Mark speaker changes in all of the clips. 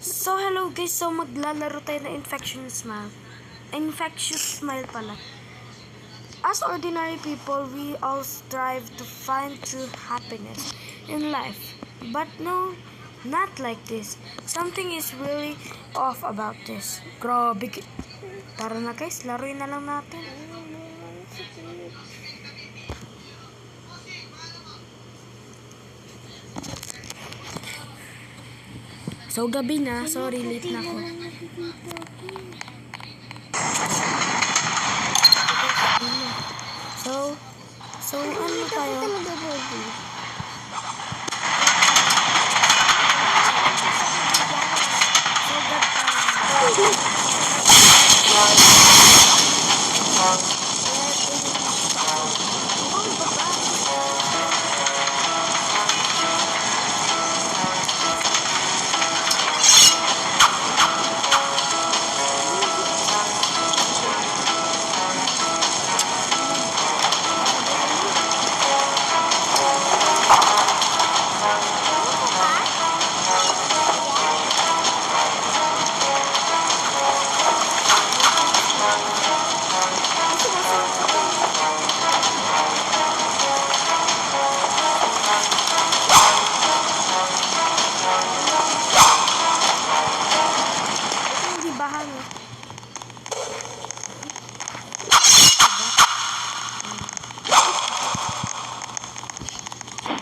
Speaker 1: So, hello guys. So, maglalaro tayo ng Infectious Smile. Infectious Smile pala. As ordinary people, we all strive to find true happiness in life. But no, not like this. Something is really off about this. Grabe. Tara na guys, laruin na lang natin. So, gabi na. Sorry, late na ako. So, ano tayo?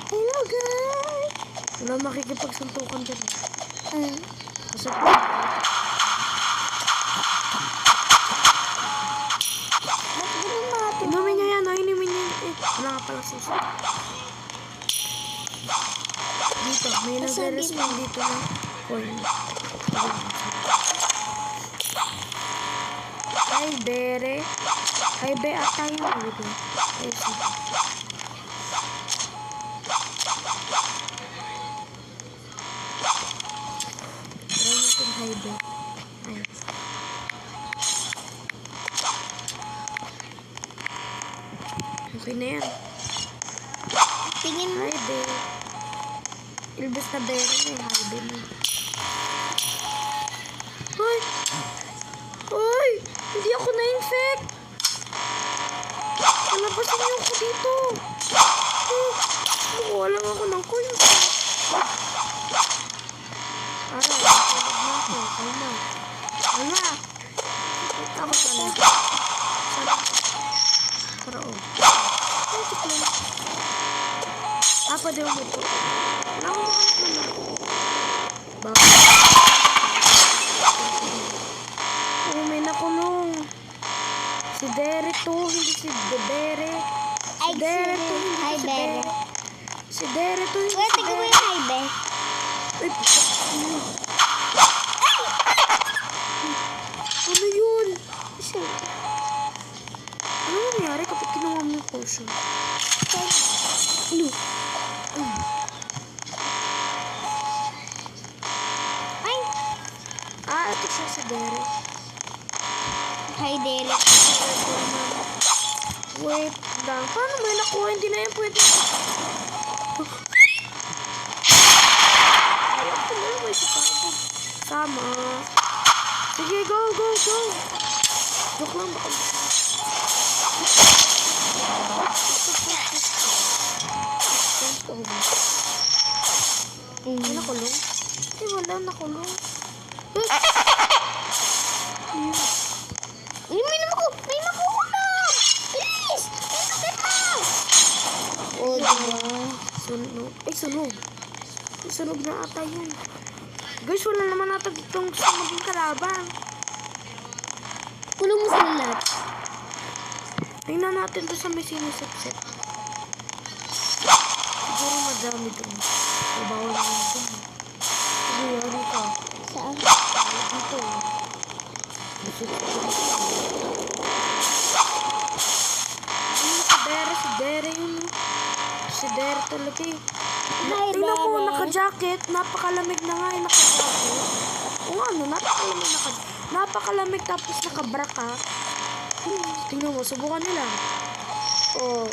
Speaker 1: Hello guys! Wala makikipagsuntukan dyan. Kasi inumin nyo yan, inumin nyo yan. Wala nga pala suso. Dito, may nag-respond dito na coin. Hi, Bere. Hi, Be, ata yung dito. Ay, sige. Highway. Ayun. Okay na yan.
Speaker 2: Tingin mo.
Speaker 1: Highway. Ilbis na bere na yung highway mo. Hoy! Hoy! Hindi ako na-infect! Palabasin niyo ako dito! Nakuha lang ako ng coin. Wala. Ako pala. Sarap. Pwede mo ito. Wala ko makanap na. Bakit? Oh, may nakulong. Si Dere to, hindi si Dere. Si Dere to, hindi si Dere. Si Dere to, hindi si Dere.
Speaker 2: Tingnan mo yung highway.
Speaker 1: Ay, ano yun? Ano nangyari kapag kinuha mo yung potion? Ano?
Speaker 2: Ay!
Speaker 1: Ito siya sa Dere.
Speaker 2: Hi, Dere.
Speaker 1: Wait lang. Paano may nakuha? Hindi na yan pwede. May sipabog. Sama. Sige, go, go, go. Joke lang baka. May nakulong? Ay, wala nakulong.
Speaker 2: Uy, may nakuha na! Bilis! May na!
Speaker 1: Oh, diba? Sunog. Ay, sunog. Ay, sunog na ata yun. Guys, wala naman ata ditong maging kalaban.
Speaker 2: Kulong mo sila lahat.
Speaker 1: Tingnan natin doon sa may sinisip-sip. Siguro madami doon. So, bawal naman doon. Sige, ano ka?
Speaker 2: Saan?
Speaker 1: Dito. Si Dere yun. Si Dere talaga eh. Tingnan ko, naka-jacket. Napakalamig na nga eh, naka-jacket. O ano, napakalamig tapos naka-bra ka. Tingnan mo, subukan nila. Oh.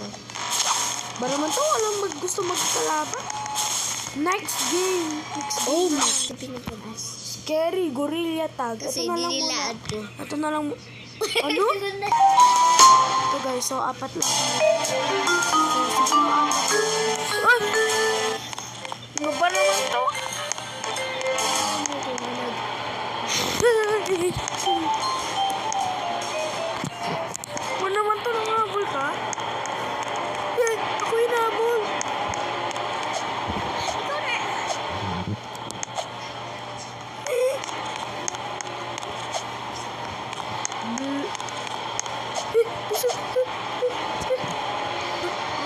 Speaker 1: Ba naman to? Walang gusto magkalaban. Next game.
Speaker 2: Oh, mas pinapabas.
Speaker 1: Scary gorilla tag.
Speaker 2: Kasi
Speaker 1: Ito na lang
Speaker 2: hindi nila
Speaker 1: muna.
Speaker 2: ato.
Speaker 1: Ito na lang. Ano? Ito guys, so apat lang. So, siguro apat. Ay! Ano ba naman to? Ano naman to? Nangahabol ka? Eh, ako hinahabol.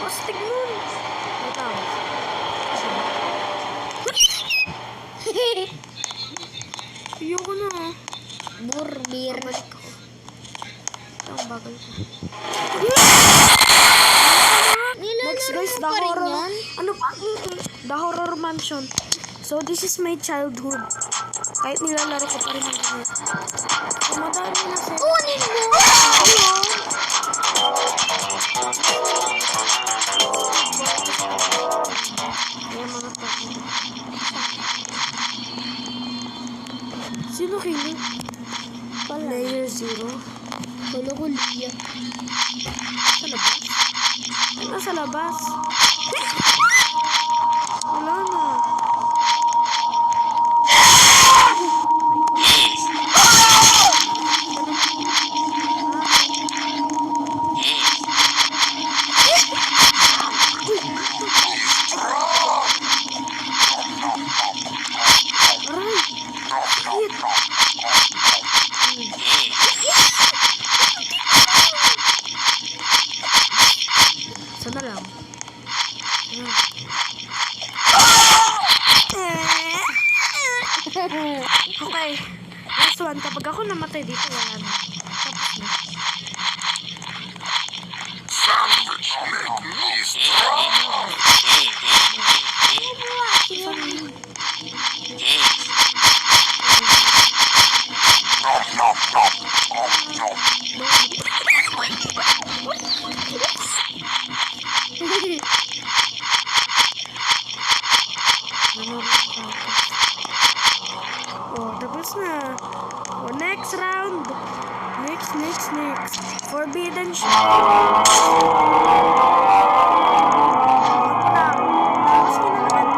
Speaker 1: Mastig nun. Ikaw. Ayoko na.
Speaker 2: Burbir.
Speaker 1: Balik ako. Ito ang bagal ko. Next guys, the
Speaker 2: pa rin
Speaker 1: horror.
Speaker 2: yan?
Speaker 1: Ano pa? The horror mansion. So this is my childhood. Kahit nilalaro ko pa rin ang ganit. So madami na sila.
Speaker 2: Kunin mo!
Speaker 1: Ayan mga to. Sino kini? Layer 0.
Speaker 2: Wala ko liya.
Speaker 1: Sa labas? Nasa labas. Wala na. Aray! Sakit! Sana lang. Okay. Last one. Kapag ako namatay dito, wala na. Tapos na. Oh, tapos na. Oh, next round. Next. Forbidden shot. Tapos ko na naman.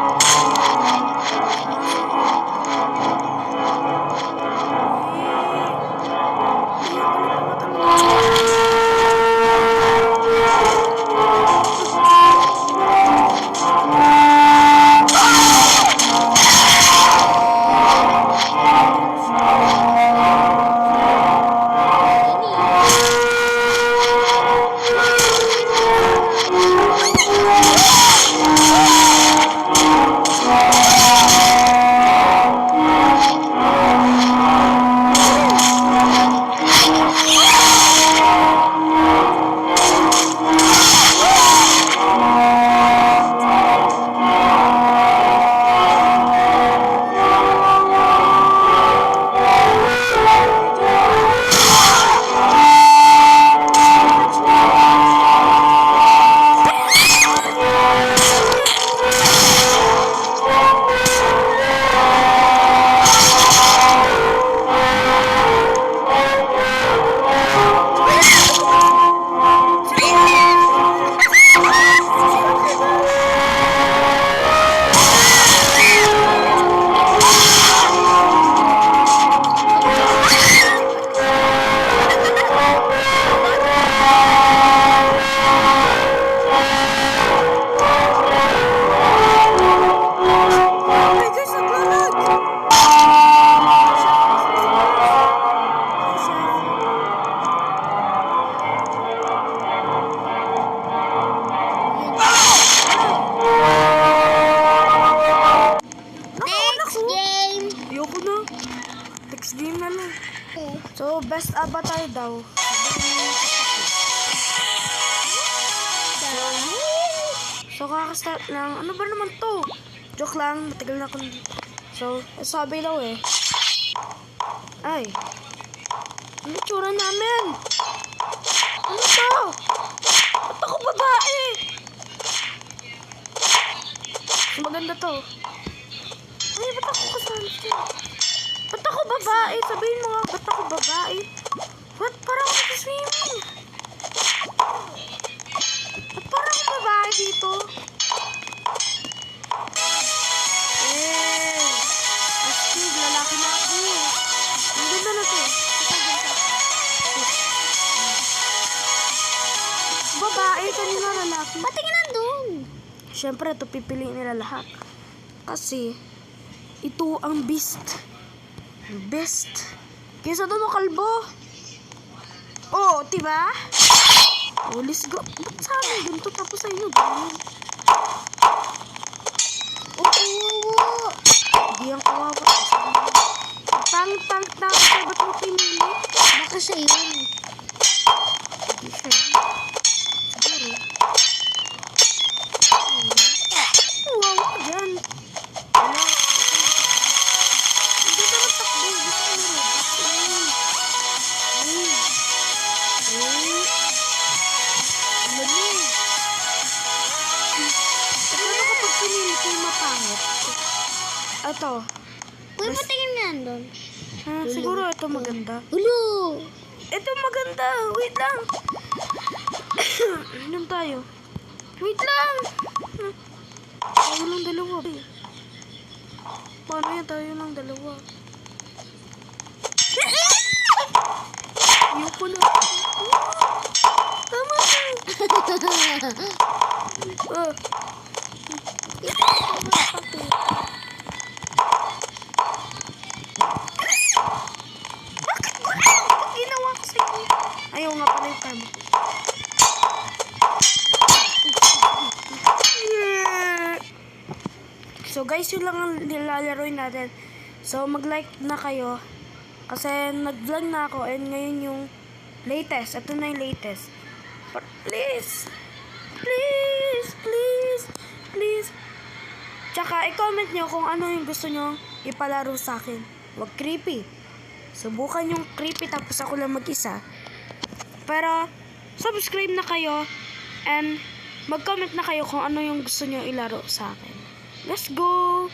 Speaker 1: So, best avatar daw. So, kakastart lang. Ano ba naman to? Joke lang. Matagal na akong dito. So, sabi daw eh. Ay. Ano tsura namin? Ano to? Ba't ako babae? Maganda to. Ay, ba't ako kasama? Ba't babae? Sabihin mo nga, ba't ako babae? Ba't parang ako nag-swimming? Ba't parang ako babae dito? Astig, lalaki na ako. Ang ganda na to. Babae, kanina lalaki.
Speaker 2: Patingin nandun.
Speaker 1: Siyempre, ito pipiliin nila lahat. Kasi, ito ang beast. Best. Kesa doon ang kalbo. Oh, diba? Oh, let's go. Ba't sa amin ganito? Tapos sa inyo, ganyan.
Speaker 2: Oo.
Speaker 1: Hindi ang kawawa. Tang-tang na ako. Ba't mo pinili?
Speaker 2: Baka siya yun.
Speaker 1: Hindi siya yun. Siguro. Wow, yan. Wala. Hindi naman takbo. Gusto ko na Alam mo. Paano kapag pinili ko yung mapangit? Ito.
Speaker 2: Uy, patingin nandun.
Speaker 1: Siguro ito maganda.
Speaker 2: Ulo.
Speaker 1: Ito maganda. Wait lang. Inom tayo. Wait lang. Tayo lang dalawa. Paano yan? Tayo lang dalawa. Ayoko na. Tama na. Bakit ko na? Ginawa ko sa inyo. Ayaw nga pala yung tama. So guys, yun lang ang nilalaroin natin. So mag-like na kayo. Kasi nag-vlog na ako and ngayon yung latest. Ito na yung latest. But please. Please. Please. Please. Tsaka i-comment nyo kung ano yung gusto nyo ipalaro sa akin. Wag creepy. Subukan yung creepy tapos ako lang mag-isa. Pero subscribe na kayo and mag-comment na kayo kung ano yung gusto nyo ilaro sa akin. Let's go!